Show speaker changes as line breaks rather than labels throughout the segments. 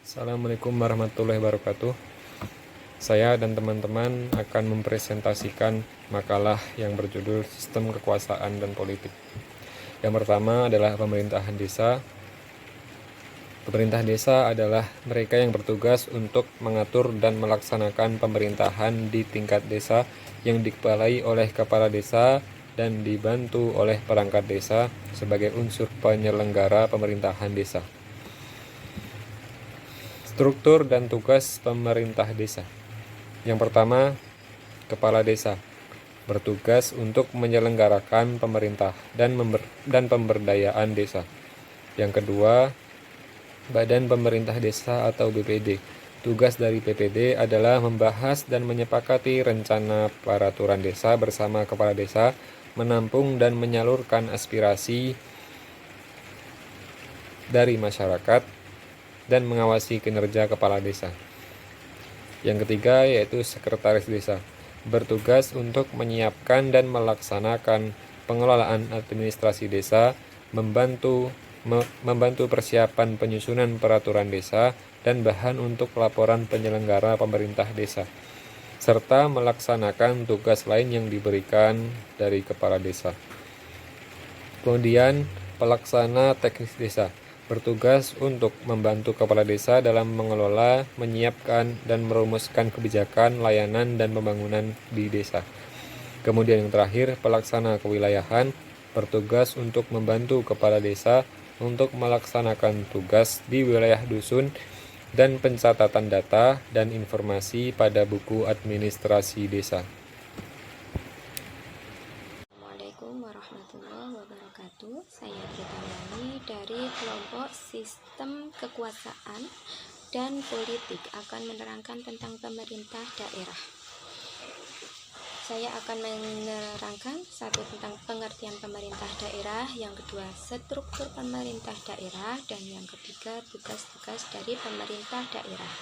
Assalamualaikum warahmatullahi wabarakatuh. Saya dan teman-teman akan mempresentasikan makalah yang berjudul Sistem Kekuasaan dan Politik. Yang pertama adalah pemerintahan desa. Pemerintah desa adalah mereka yang bertugas untuk mengatur dan melaksanakan pemerintahan di tingkat desa yang dikepalai oleh kepala desa dan dibantu oleh perangkat desa sebagai unsur penyelenggara pemerintahan desa. Struktur dan tugas pemerintah desa. Yang pertama, kepala desa bertugas untuk menyelenggarakan pemerintah dan pemberdayaan desa. Yang kedua, Badan Pemerintah Desa atau BPD. Tugas dari BPD adalah membahas dan menyepakati rencana peraturan desa bersama kepala desa, menampung dan menyalurkan aspirasi dari masyarakat, dan mengawasi kinerja kepala desa. Yang ketiga yaitu sekretaris desa, bertugas untuk menyiapkan dan melaksanakan pengelolaan administrasi desa, membantu persiapan penyusunan peraturan desa dan bahan untuk laporan penyelenggara pemerintah desa, serta melaksanakan tugas lain yang diberikan dari kepala desa. Kemudian pelaksana teknis desa bertugas untuk membantu kepala desa dalam mengelola, menyiapkan, dan merumuskan kebijakan, layanan, dan pembangunan di desa. Kemudian yang terakhir, pelaksana kewilayahan bertugas untuk membantu kepala desa untuk melaksanakan tugas di wilayah dusun dan pencatatan data dan informasi pada buku administrasi desa.
Assalamualaikum warahmatullahi wabarakatuh. Saya Gritayani dari kelompok Sistem Kekuasaan dan Politik akan menerangkan tentang pemerintah daerah. Saya akan menerangkan satu tentang pengertian pemerintah daerah, yang kedua struktur pemerintah daerah, dan yang ketiga tugas-tugas dari pemerintah daerah.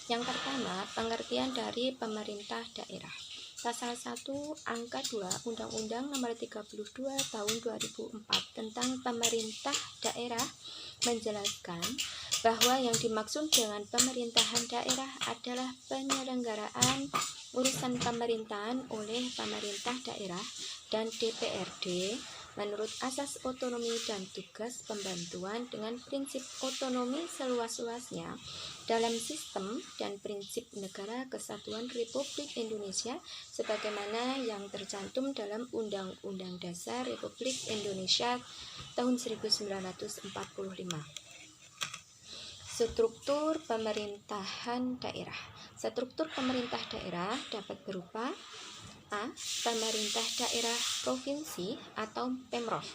Yang pertama, pengertian dari pemerintah daerah. Pasal 1 angka 2 Undang-Undang Nomor 32 Tahun 2004 tentang pemerintah daerah menjelaskan bahwa yang dimaksud dengan pemerintahan daerah adalah penyelenggaraan urusan pemerintahan oleh pemerintah daerah dan DPRD menurut asas otonomi dan tugas pembantuan dengan prinsip otonomi seluas-luasnya dalam sistem dan prinsip negara kesatuan Republik Indonesia sebagaimana yang tercantum dalam Undang-Undang Dasar Republik Indonesia tahun 1945. Struktur pemerintahan daerah. Struktur pemerintah daerah dapat berupa A. Pemerintah daerah provinsi atau Pemprov,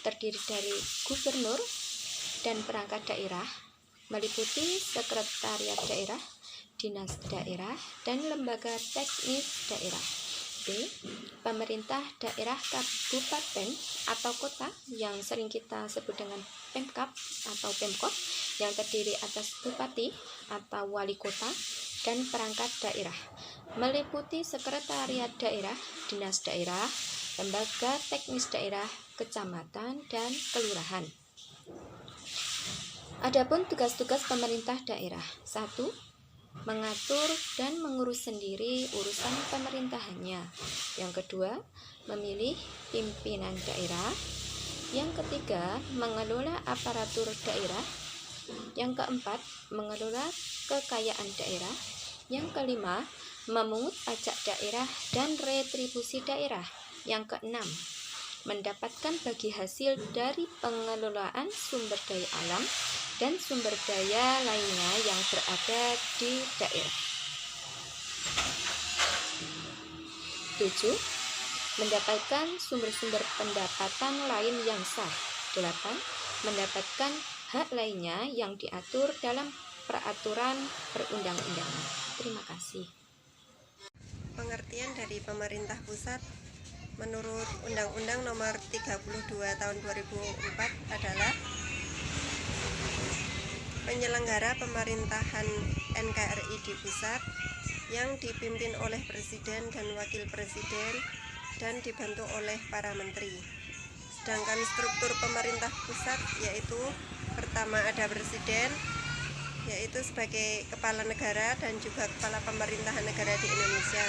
terdiri dari gubernur dan perangkat daerah, meliputi sekretariat daerah, dinas daerah, dan lembaga teknis daerah. B. Pemerintah daerah kabupaten atau kota yang sering kita sebut dengan Pemkab atau Pemkot, yang terdiri atas bupati atau wali kota dan perangkat daerah, meliputi sekretariat daerah, dinas daerah, lembaga teknis daerah, kecamatan, dan kelurahan. Adapun tugas-tugas pemerintah daerah. 1. Mengatur dan mengurus sendiri urusan pemerintahannya. Yang kedua, memilih pimpinan daerah. Yang ketiga, mengelola aparatur daerah. Yang keempat, mengelola kekayaan daerah. Yang kelima, memungut pajak daerah dan retribusi daerah. Yang keenam, mendapatkan bagi hasil dari pengelolaan sumber daya alam dan sumber daya lainnya yang berada di daerah. 7. Mendapatkan sumber-sumber pendapatan lain yang sah. 8. Mendapatkan hak lainnya yang diatur dalam peraturan perundang-undangan. Terima kasih.
Pengertian dari pemerintah pusat menurut Undang-Undang Nomor 32 Tahun 2004 adalah penyelenggara pemerintahan NKRI di pusat yang dipimpin oleh Presiden dan Wakil Presiden dan dibantu oleh para menteri. Sedangkan struktur pemerintah pusat yaitu pertama ada Presiden, yaitu sebagai kepala negara dan juga kepala pemerintahan negara di Indonesia.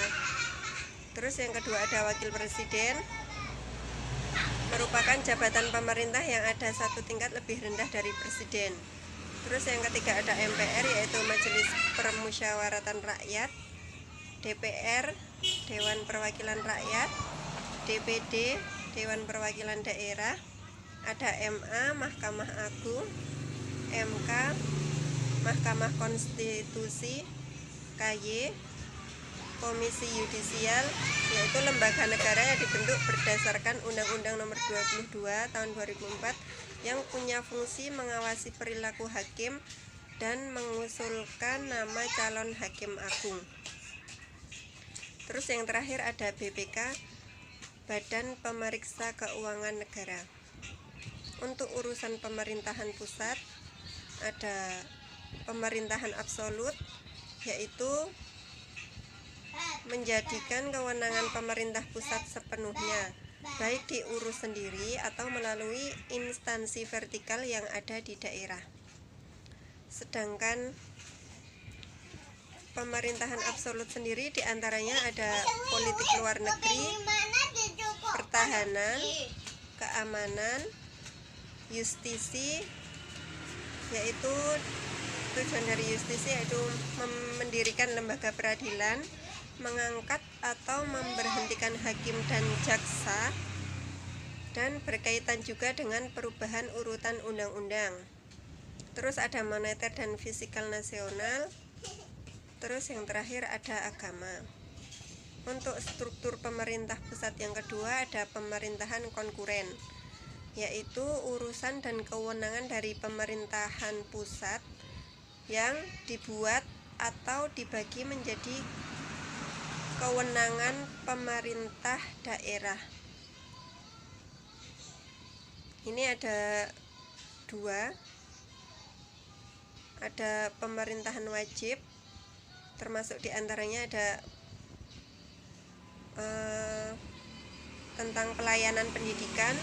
Terus yang kedua ada wakil presiden, merupakan jabatan pemerintah yang ada satu tingkat lebih rendah dari presiden. Terus yang ketiga ada MPR, yaitu Majelis Permusyawaratan Rakyat, DPR, Dewan Perwakilan Rakyat, DPD, Dewan Perwakilan Daerah, ada MA, Mahkamah Agung, MK, Mahkamah Konstitusi, KY, Komisi Yudisial, yaitu lembaga negara yang dibentuk berdasarkan Undang-Undang Nomor 22 Tahun 2004 yang punya fungsi mengawasi perilaku hakim dan mengusulkan nama calon hakim agung. Terus yang terakhir ada BPK, Badan Pemeriksa Keuangan Negara. Untuk urusan pemerintahan pusat ada pemerintahan absolut, yaitu menjadikan kewenangan pemerintah pusat sepenuhnya, baik diurus sendiri atau melalui instansi vertikal yang ada di daerah. Sedangkan pemerintahan absolut sendiri diantaranya ada politik luar negeri, pertahanan, keamanan, justisi, yaitu tujuan dari justisi yaitu mendirikan lembaga peradilan, mengangkat atau memberhentikan hakim dan jaksa, dan berkaitan juga dengan perubahan urutan undang-undang. Terus ada moneter dan fiskal nasional. Terus yang terakhir ada agama. Untuk struktur pemerintah pusat yang kedua ada pemerintahan konkuren, yaitu urusan dan kewenangan dari pemerintahan pusat yang dibuat atau dibagi menjadi kewenangan pemerintah daerah. Ini ada dua, ada pemerintahan wajib, termasuk diantaranya ada tentang pelayanan pendidikan,